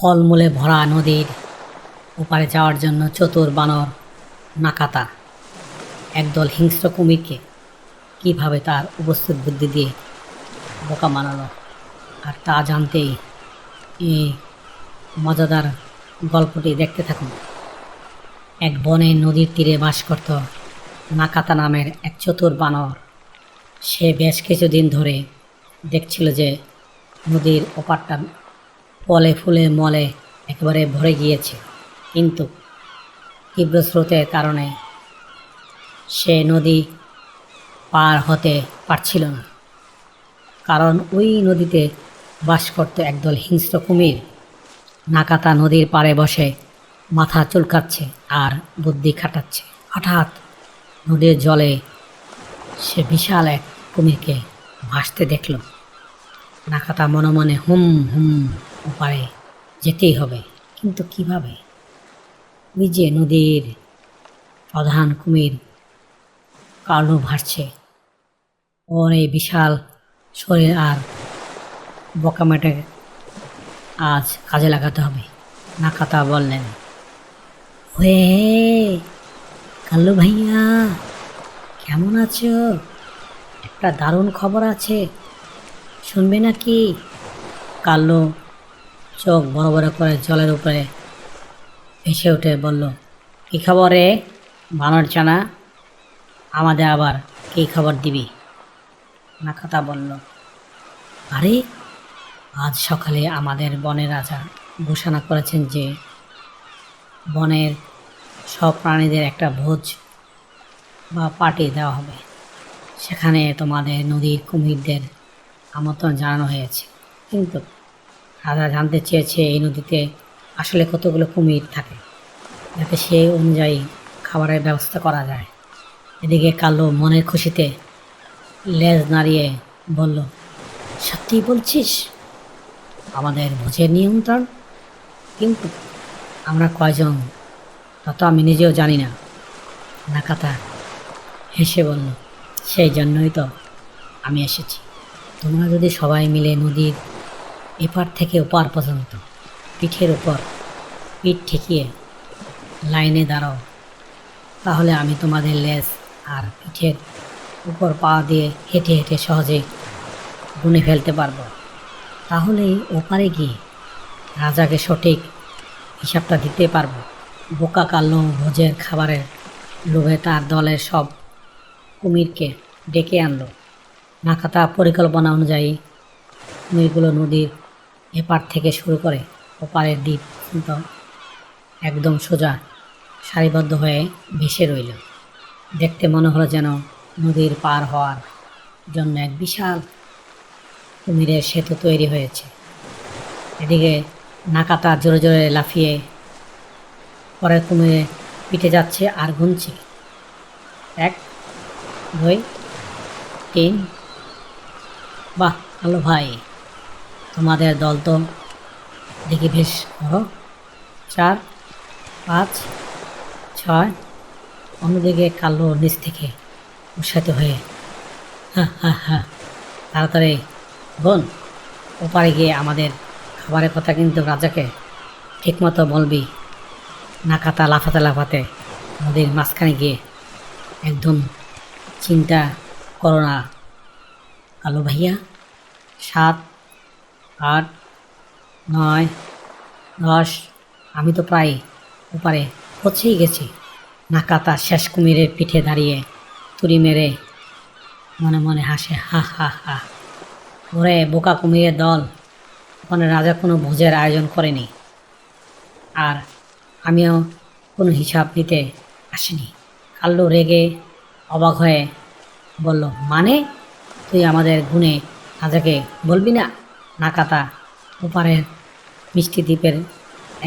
ফলমূলে ভরা নদীর ওপারে যাওয়ার জন্য চতুর বানর নাকাতা একদল হিংস্র কুমিরকে কিভাবে তার উপস্থিত বুদ্ধি দিয়ে বোকা বানালো, আর তা জানতেই এই মজাদার গল্পটি দেখতে থাকুন। এক বনে নদীর তীরে বাস করত নাকাতা নামের এক চতুর বানর। সে বেশ কিছুদিন ধরে দেখছিল যে নদীর ওপারটা ফলে ফুলে মলে একেবারে ভরে গিয়েছে, কিন্তু তীব্র স্রোতের কারণে সে নদী পার হতে পারছিল না। কারণ ওই নদীতে বাস করত একদল হিংস্র কুমির। নাকাতা নদীর পাড়ে বসে মাথা চুলকাচ্ছে আর বুদ্ধি খাটাচ্ছে। হঠাৎ নদীর জলে সে বিশাল এক কুমিরকে ভাসতে দেখল। নাকাতা মনে মনে হুম হুম ওপারে যেতেই হবে, কিন্তু কিভাবে? ওই যে নদীর প্রধান কুমির কালু ভাসছে, ওর এই বিশাল শরীর আর বোকামেটে আজ কাজে লাগাতে হবে। নাকাতা বললেন, হে কাল্লু ভাইয়া, কেমন আছো? একটা দারুণ খবর আছে, শুনবে নাকি? কাল্লু চোখ বড় বড় করে জলের উপরে ভেসে উঠে বলল, কী খবর রে বানর চানা? আমাদের আবার কী খবর দিবি? নাকাতা বলল, আরে আজ সকালে আমাদের বনের রাজা ঘোষণা করেছেন যে বনের সব প্রাণীদের একটা ভোজ বা পার্টি দেওয়া হবে। সেখানে তোমাদের নদীর কুমিরদের আমন্ত্রণ জানানো হয়েছে, কিন্তু রাজা জানতে চেয়েছে এই নদীতে আসলে কতগুলো কুমির থাকে, যাতে সেই অনুযায়ী খাবারের ব্যবস্থা করা যায়। এদিকে কাল্লু মনের খুশিতে লেজ নাড়িয়ে বলল, সত্যি বলছিস? আমাদের ভোজের নিয়ন্ত্রণ, কিন্তু আমরা কয়জন তা তো আমি নিজেও জানি না। নাকাতা হেসে বলল, সেই জন্যই তো আমি এসেছি। তোমরা যদি সবাই মিলে নদীর এপার থেকে ওপার পর্যন্ত পিঠের উপর পিঠ ঠেকিয়ে লাইনে দাঁড়াও, তাহলে আমি তোমাদের লেজ আর পিঠের উপর পা দিয়ে হেঁটে হেঁটে সহজে গুনে ফেলতে পারবো। তাহলেই ওপারে গিয়ে রাজাকে সঠিক হিসাবটা দিতে পারবো। বোকা কাল্লু ভোজের খাবারের লোভে তার দলের সব কুমিরকে ডেকে আনলো। নাকাতা পরিকল্পনা অনুযায়ী কুমিরগুলো নদীর এপার থেকে শুরু করে ওপারের দ্বীপ পর্যন্ত একদম সোজা সারিবদ্ধ হয়ে ভেসে রইল। দেখতে মনে হলো যেন নদীর পার হওয়ার জন্য এক বিশাল কুমিরের সেতু তৈরি হয়েছে। এদিকে নাকাতা জোরে জোরে লাফিয়ে পরের কুমিরে পিঠে যাচ্ছে আর গুনছে, 1 2 3। বাহ কালু ভাই, তোমাদের দল তো দেখি বেশ বড়। 4 5 6। অন্যদিকে কাল্লু নিচ থেকে উৎসাহিত হয়ে হা হা হা, তাড়াতাড়ি বোন, ওপারে গিয়ে আমাদের খাবারের কথা কিন্তু রাজাকে ঠিকমতো বলবি। নাকাতা লাফাতে লাফাতে নদীর মাঝখানে গিয়ে, একদম চিন্তা করো না কালু ভাইয়া। 7 8 9 10, আমি তো প্রায় ওপারে পৌঁছেই গেছি। নাকাতা শেষ কুমিরের পিঠে দাঁড়িয়ে তুড়ি মেরে মনে মনে হাসে, হা হা হা। ওরে বোকা কুমিরের দল, ওখানে রাজা কোনো ভোজের আয়োজন করেনি, আর আমিও কোনো হিসাব নিতে আসিনি। কাল্লু রেগে অবাক হয়ে বলল, মানে তুই আমাদের গুণে রাজাকে বলবি না? নাকাতা ওপারের মিষ্টি দ্বীপের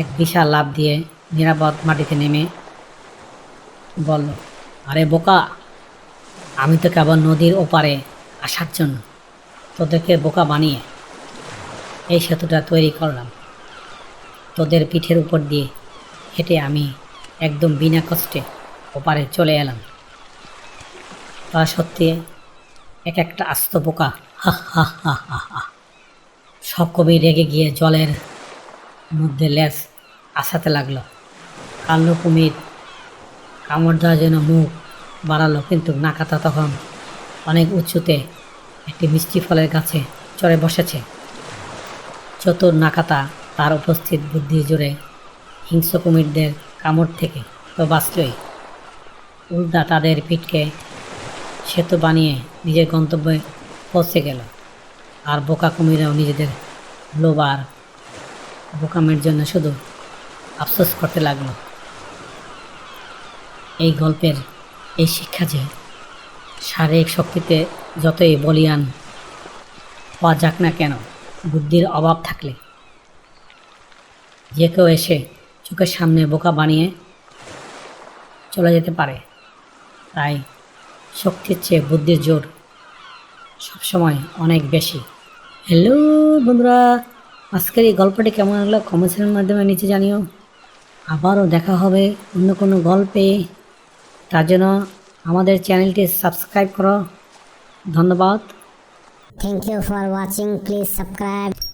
এক বিশাল লাফ দিয়ে নিরাপদ মাটিতে নেমে বলল, আরে বোকা, আমি তো কেবল নদীর ওপারে আসার জন্য তোদেরকে বোকা বানিয়ে এই সেতুটা তৈরি করলাম। তোদের পিঠের উপর দিয়ে হেঁটে আমি একদম বিনা কষ্টে ওপারে চলে এলাম। তারা সত্যি এক একটা আস্ত বোকা, হা হা হা হা হা। সব কবি রেগে গিয়ে জলের মধ্যে লেজ আসাতে লাগলো। কালো কুমির কামড় দেওয়ার জন্য মুখ বাড়ালো, কিন্তু নাকাতা তখন অনেক উঁচুতে একটি মিষ্টি ফলের গাছে চড়ে বসেছে। চতুর নাকাতা তার উপস্থিত বুদ্ধির জোরে হিংস্র কুমিরদের কামড় থেকে তো বাঁচলই, উল্টা তাদের পিঠকে সেতু বানিয়ে নিজের গন্তব্যে পৌঁছে গেল। আর বোকা কুমিরাও নিজেদের লোভ আর বোকামের জন্য শুধু আফসোস করতে লাগলো। এই গল্পের এই শিক্ষা যে শারীরিক শক্তিতে যতই বলীয়ান হওয়া যাক না কেন, বুদ্ধির অভাব থাকলে যে কেউ এসে চোখের সামনে বোকা বানিয়ে চলে যেতে পারে। তাই শক্তির চেয়ে বুদ্ধির জোর সবসময় অনেক বেশি। হ্যালো বন্ধুরা, আজকের এই গল্পটি কেমন লাগলো কমেন্টের মাধ্যমে নিচে জানিও। আবারও দেখা হবে অন্য কোনো গল্পে। তার জন্য আমাদের চ্যানেলটি সাবস্ক্রাইব করো। ধন্যবাদ। Thank you for watching. Please subscribe.